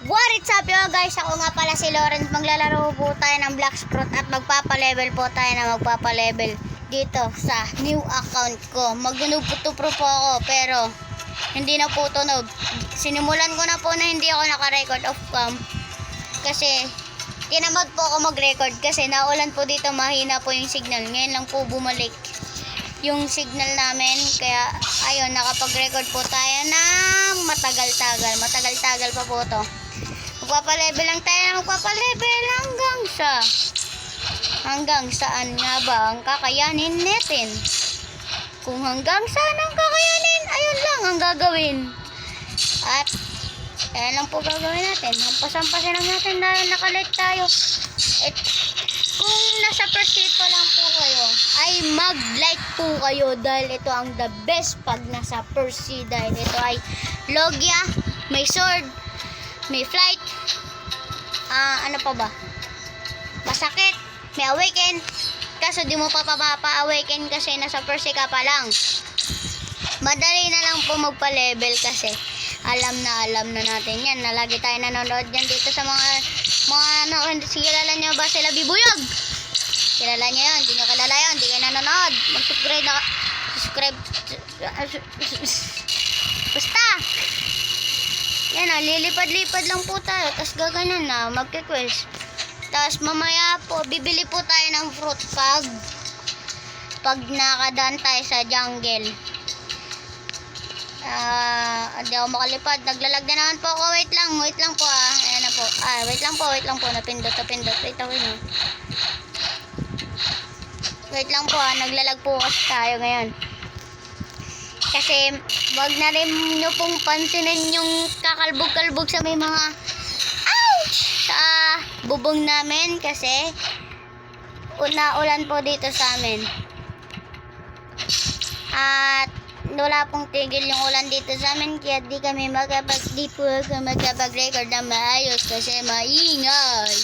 What is up yo guys? Ako nga pala si Lawrence. Maglalaro po tayo ng Black Sprout at magpapalevel po tayo na magpapalevel dito sa new account ko. Mag-noob po ako pero hindi na po tunog. Sinimulan ko na po na hindi ako naka-record off cam kasi tinamad po ako mag-record kasi naulan po dito, mahina po yung signal. Ngayon lang po bumalik yung signal namin, kaya ayun, nakapag-record po tayo ng matagal-tagal pa po to. Magpapalevel lang tayo, magpapalevel hanggang saan nga ba ang kakayanin natin. Kung hanggang saan ang kakayanin, ayun lang ang gagawin. At ayan lang po gagawin natin, hampas-hampasin lang natin dahil nakalate tayo. At kung nasa pursuit pa lang po kayo, ay mag-like po kayo dahil ito ang the best pag nasa pursuit. Dahil ito ay Logia, may sword, may flight, ano pa ba? Masakit, may awaken. Kaso di mo pa pa-awaken kasi nasa pursuit ka pa lang. Madali na lang po magpa-level kasi alam na natin yan na lagi tayo nanonood yan dito sa mga ano, kilala nyo ba sila Bibuyog? Kilala nyo yun, hindi nyo kilala yun, hindi kayo nanonood. Mag-subscribe na, basta yan o, lilipad-lipad lang po tayo, tapos gaganyan na, magki-quest. Tapos mamaya po, bibili po tayo ng fruit pag nakadaan tayo sa jungle. Hindi ako makalipad, naglalag na naman po ako. Wait lang po ayan na po, wait lang po, napindot, wait ako yun. Wait lang po naglalag po kasi tayo ngayon. Kasi wag na rin nyo pong pansinin yung kakalbog-kalbog sa may mga ouch sa bubong namin kasi ulan po dito sa amin. At wala pong tigil yung ulan dito sa amin, kaya di po ako magkapag-record na maayos kasi maingay.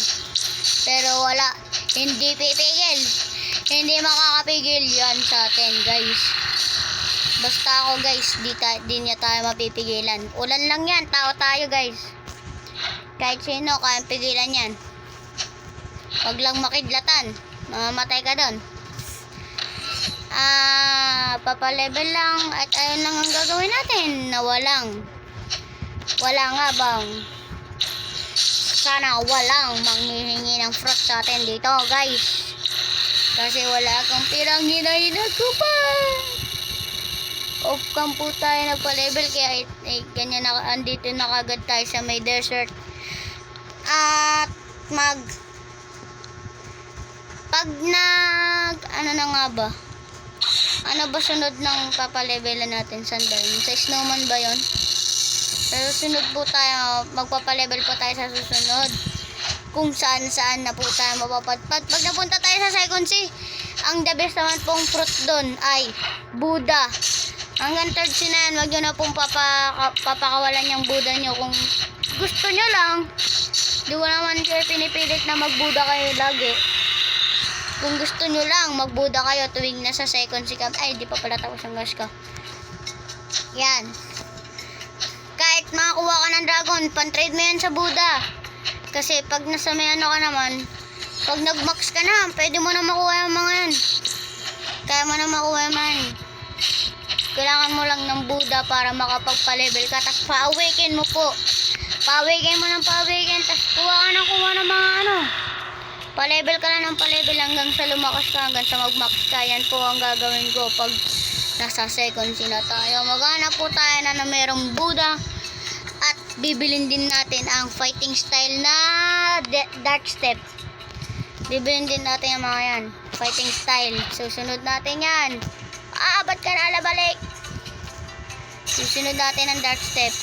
Pero wala, hindi pipigil, hindi makakapigil yan sa atin guys. Basta ako guys, di niya tayo mapipigilan. Ulan lang yan, tao tayo guys. Kahit sino kaya pigilan yan. Wag lang makidlatan, mamamatay ka doon. Papalevel lang at ayun lang ang gagawin natin na wala nga bang sana walang manghihingi ng fruit sa atin dito guys kasi wala akong pirang hinahinag ko pa. Off cam po tayo nagpa-level kaya ganyan na, andito na kagad tayo sa may desert. At pag ano na nga ba, ano ba sunod ng papalevelan natin? Sandal? Sa snowman ba yon? Pero sunod po tayo, magpapalevel po tayo sa susunod. Kung saan na po tayo mapapadpad. Pag napunta tayo sa second sea, ang the best naman pong fruit doon ay Buddha. Hanggang third sea na yan, wag nyo na pong papakawalan yung Buddha nyo. Kung gusto nyo lang, di ko naman kayo pinipilit na mag-Buddha kayo lagi. Kung gusto nyo lang, mag-Buddha kayo tuwing nasa second sea. Ay, di pa pala tapos ang gas ko. Yan. Kahit makakuha ka ng dragon, pan-trade mo yan sa Buddha. Kasi pag nasa may ano ka naman, pag nag-max ka na, pwede mo na makuha yung mga yan. Kaya mo na makuha yung mga yan. Kailangan mo lang ng Buddha para makapagpa-level ka. Tapos pa-awaken mo po. Pa-awaken mo ng pa-awaken. Tapos kuha ng mga ano. Pa-level ka na ng pa-level hanggang sa lumakas ka, hanggang sa mag-max ka. Yan po ang gagawin ko pag nasa second sea na tayo. Maghanap po tayo na mayroong Buddha. At bibilin din natin ang fighting style na Dark Step. Bibilin din natin yung mga yan. Fighting style. Susunod natin yan. Ba't ka na alabalik? Susunod natin ang Dark Step.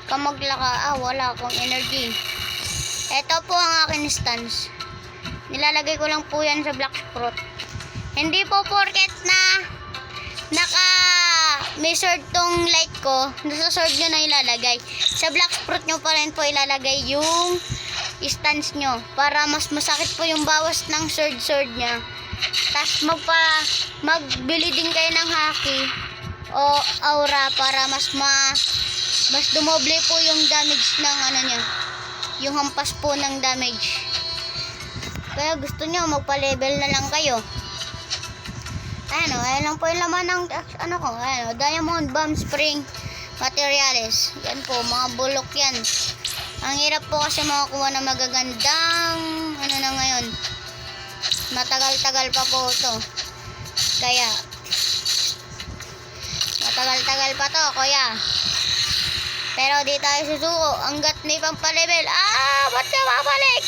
Kamagla ka. Wala akong energy. Ito po ang akin stance. Nilalagay ko lang po yan sa Black Sprout. Hindi po porket na may sword tong light ko, nasa sword nyo na ilalagay. Sa Black Sprout nyo pa rin po ilalagay yung stance nyo para mas masakit po yung bawas ng sword nya. Tapos magbili din kayo ng haki o aura para mas mas dumoble po yung damage ng ano niya. Yung hampas po ng damage. Kaya gusto nyo, magpa-level na lang kayo. Ayan lang po yung laman ng ano ko. Ayan Diamond Bomb Spring Materials. Yan po, mga bulok yan. Ang hirap po kasi makakuha na magagandang ano na ngayon. Matagal-tagal pa po ito. Kaya matagal-tagal pa to, kuya. Pero di tayo susuko. Hanggat may pampalevel. Ba't ka babalik?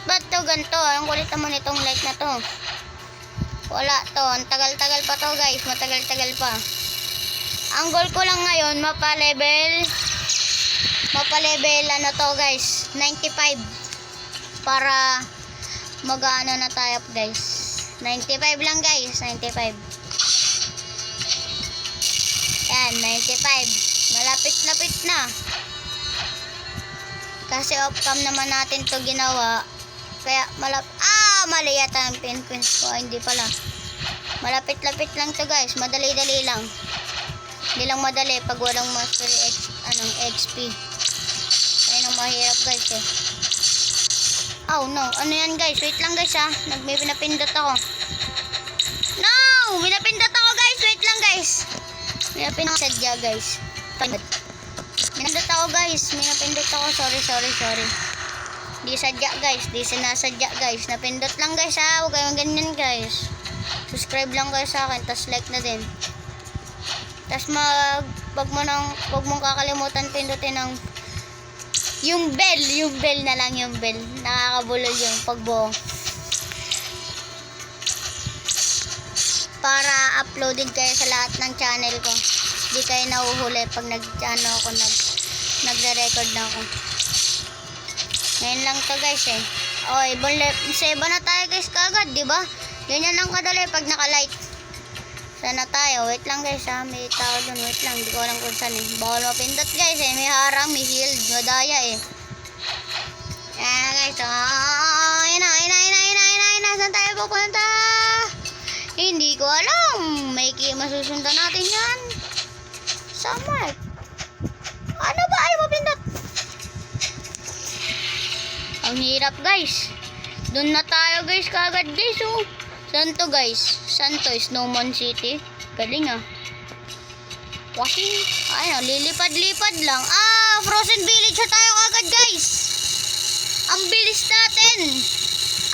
Ba't to ganito? Ang kulit naman itong light na to. Wala to. Ang tagal-tagal pa to, guys. Matagal-tagal pa. Ang goal ko lang ngayon, mapa-level ano to, guys. 95. Para mag-ano na tayo, guys. 95 lang, guys. 95. Yan, 95. Malapit-lapit na. Kasi off-cam naman natin to ginawa. Kaya mali yata ang pin-pins ko. Hindi pala. Malapit-lapit lang to, guys. Madali-dali lang. Hindi lang madali pag walang mastery XP. Ayun ang mahirap, guys, eh. Oh, no. Ano yan, guys? Wait lang, guys, ha. May pinapindot ako. No! Pinapindot ako, guys. Wait lang, guys. Pinapindot sadya, guys. Pinapindot ako, guys. Pinapindot ako. Sorry. Di sadya, guys. Di sinasadya, guys. Napindot lang, guys, ha. Huwag kayong ganyan, guys. Subscribe lang kayo sa akin. Tas like na din. Tas wag mong kakalimutan pindutin ng yung bell na lang, yung bell. Nakakabulol yung pagbuo. Para uploadin kayo sa lahat ng channel ko. Di kayo nahuhuli pag nagre-record na ako. Ngayon lang to, guys, eh. Sa iba na tayo, guys, kagad, di ba? Ganyan lang kadali pag naka-light. Sana tayo. Wait lang, guys, ha. May tao dun. Wait lang. Di ko alam kung saan, eh. Bawal mapindot, guys, eh. May harang, may shield, madaya, eh. Ayan, guys. Ayan na. Saan tayo pupunta? Hindi ko alam. May masusundan natin yan. Summer. Ano ba? Ay, mapindot. Ang hirap, guys. Doon na tayo, guys, kagad, guys, oh. Saan to, guys? Saan to? Snowman City. Galing, ah. Washing. Ayun, lilipad-lipad lang. Frozen Village na tayo kagad, guys. Ang bilis natin.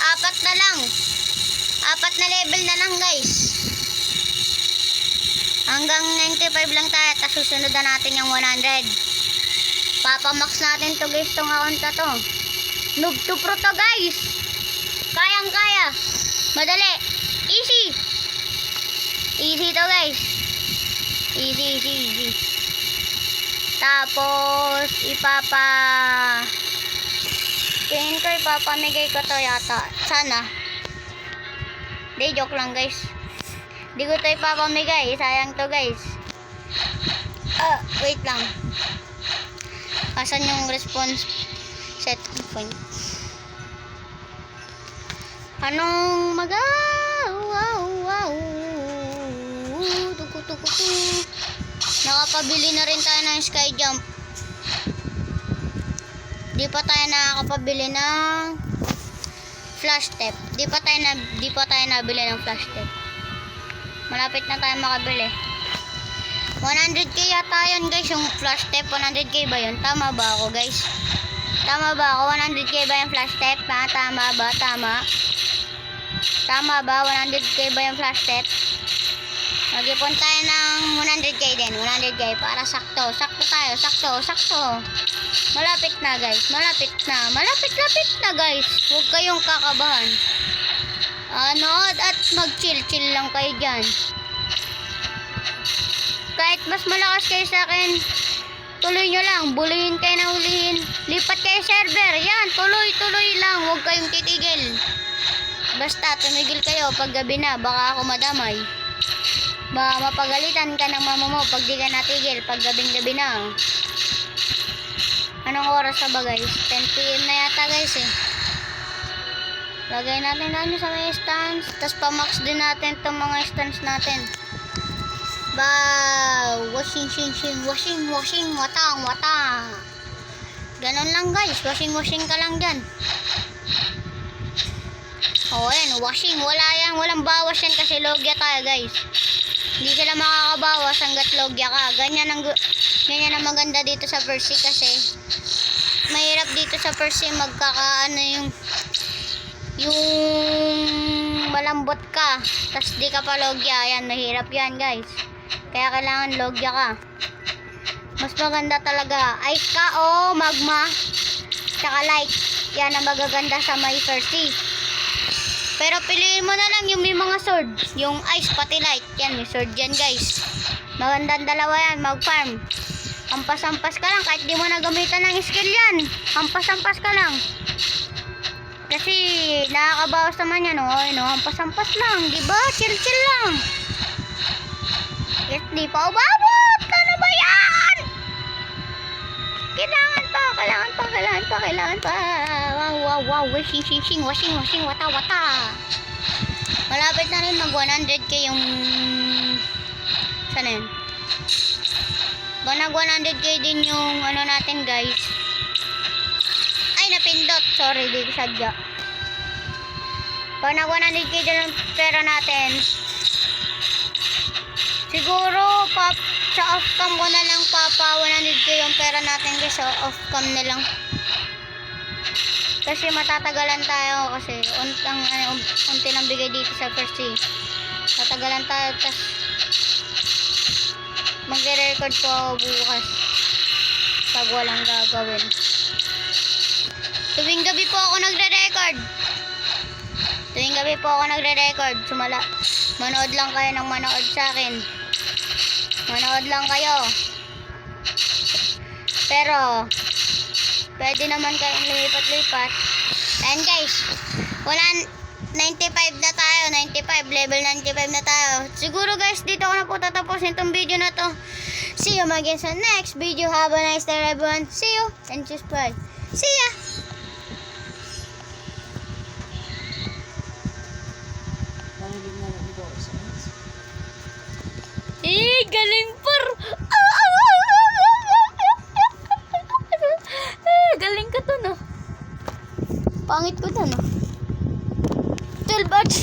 4 na lang. 4 na level na lang, guys. Hanggang 95 lang tayo. Tapos susunod na natin yung 100. Papamax natin to, guys, tong account na to. Noob to pro to, guys. Kayang-kaya. Madali. Easy to, guys. Easy. Tapos tingin ko ipapamigay ko to yata. Sana. Di, joke lang, guys. Di ko to ipapamigay. Sayang to, guys. Wait lang. Asan yung response set point? Anong Nakapabili na rin tayo ng sky jump. Di pa tayo nakakapabili ng flash step. Di pa tayo nabili ng flash step. Malapit na tayo makabili. 100k yata yun, guys, yung flash step. 100k ba yun? Tama ba ako, guys? Tama ba ako? 100k ba yung flash step? Tama ba? Tama ba? 100k ba yung flash step? Mag-ipon tayo ng 100k din. 100k para sakto. Sakto tayo. Sakto. Malapit na, guys. Malapit na, guys. Huwag kayong kakabahan. At mag-chill lang kayo dyan. Kahit mas malakas kayo sa akin, tuloy nyo lang. Bulihin kayo na hulihin. Lipat kayo server. Yan. Tuloy lang. Huwag kayong titigil. Basta tumigil kayo pag gabi na. Baka ako madamay. Baka mapagalitan ka ng mama mo pag di ka natigil pag gabing-gabi na. Anong oras na ba, guys? 10 PM na yata, guys, eh. Lagay natin sa may stands. Tapos pamax din natin itong mga stands natin. Wow! Washing, watang. Ganon lang guys, washing ka lang dyan. O, ayan, washing, wala yan, walang bawas yan kasi logya tayo guys. Hindi sila makakabawas hanggat logya ka. Ganyan ang maganda dito sa Percy kasi mahirap dito sa Percy magkakaano yung malambot ka tas di ka pa logya. Yan, mahirap yan guys. Kaya kailangan logya ka. Mas maganda talaga ice ka o magma tsaka light. Yan ang magaganda sa may Percy. Pero piliin mo na lang yung may mga sword. Yung ice pati light. Yan, may sword yan guys. Magandang dalawa yan, mag-farm. Hampas-hampas ka lang. Kahit di mo na gamitan ng skill yan. Hampas-hampas ka lang. Kasi nakakabawas naman yan. Hampas-hampas lang. Diba? Chill-chill lang. Yes, di pa umabot. Ano ba yan? Kailangan pa. Wow. Washing, wata. Malapit na rin mag 100k yung sana yun. Nag 100k din yung ano natin guys. Ay, napindot. Sorry, di ko sadya. Pag nag 100k din yung pera natin, siguro sa off-cam ko na lang 100k yung pera natin guys. So off-cam na lang. Kasi matatagalan tayo kasi unti lang bigay dito sa Percy. Tatagalan tayo tas magre-record po ako bukas pag walang gagawin. Tuwing gabi po ako nagre-record. Manood lang kayo ng manood sa akin. Manood lang kayo. Pero pwede naman kayong lumipat-lipat. And guys, 95 na tayo. 95, level 95 na tayo. Siguro guys, dito ko na po tatapusin itong video na to. See you again sa next video. Have a nice day everyone. See you and just bye. See ya! Galing par! Galing ka to, no? Pangit ko to, no? 12 hours.